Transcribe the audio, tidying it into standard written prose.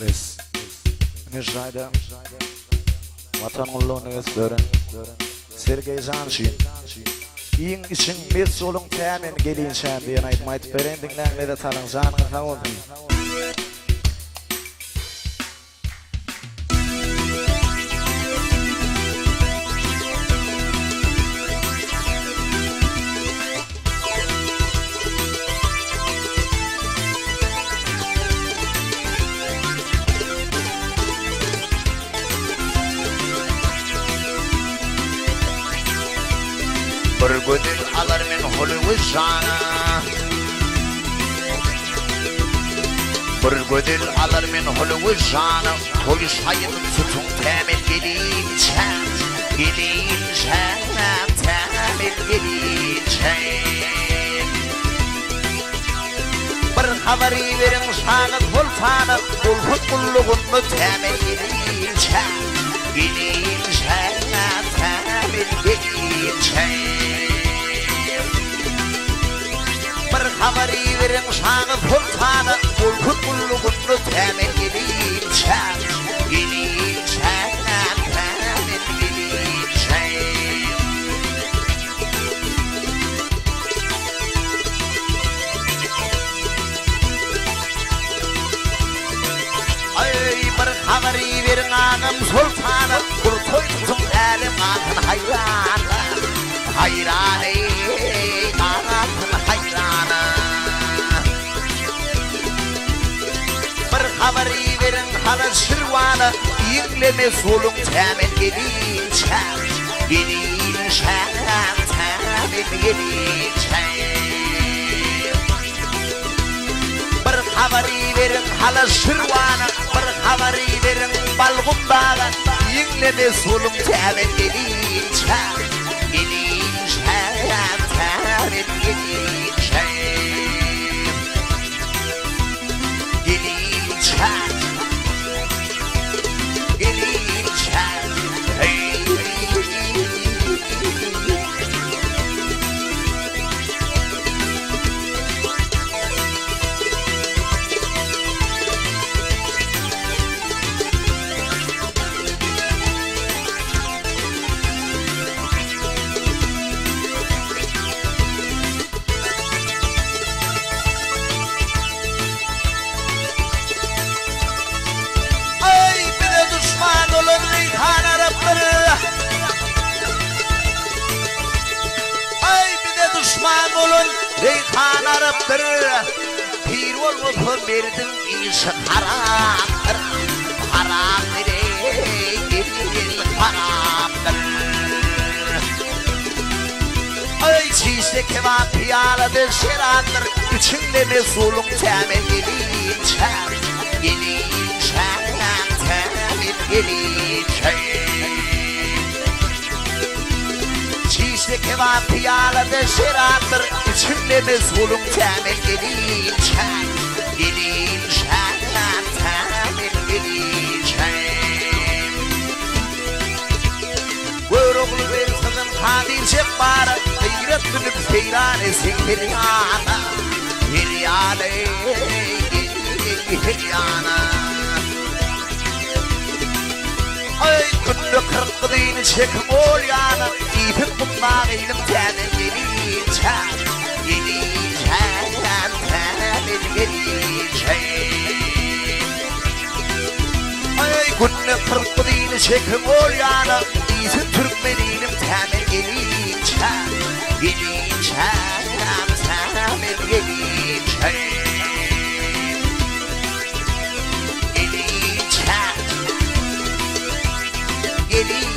Biz Nijay'da vatan ullunu özlörün Sergey Janşin İyin için mes olun temin gelinşen diyen aytmayt berendinlen ve de talın janın havudun Bir gödül alır men hulu jana Bir gödül alır men hulu jana Toy sayın tutun temel gelinçen Gelinçen temel gelinçen Bir haberi verin şanı kultanı Kulhut kulluğunu temel gelinçen Gelinçen temel gelinçen haberi verin şanı sultanı Kulhut kulluğunu temel gelinçen Gelinçen temel gelinçen Ay bir haberi verin anım sultanı Kultoy tutun elim akın hayranı Hayranı akın hayranı haberi verin hala şirvanı İngleme solun temel gelinçen Gelinçen temel gelinçen Bir haberi verin hala şirvanı Bir haberi verin balgımdağı İngleme solun temel gelinçen Gelinçen temel gelinçen Gelinçen hey düşman olun Reyhan Arap'tır Pir olmuş verdim işi haramdır Haramdır haramdır Ay çiğse kevan piyaladır şerandır İçinde mesulun temel gelinçen Gelinçen temel gelinçen Çiğse kevan piyaladır şerandır İçinde mesulun temel gelinçen Gelinçen temel gelinçen Vuruglu bir sızın hadise var Gayret dönüp seyranesin hiryana Hiryana hiryana Ay günlü kırkıdığını çekim ol yana İpin bundan elim temel gelinçen Gelinçen temel gelinçen Ay günlü kırkıdığını çekim ol yana İzin Türkmeninim temel gelinçen Gelinçen temel gelinçen Gelinçen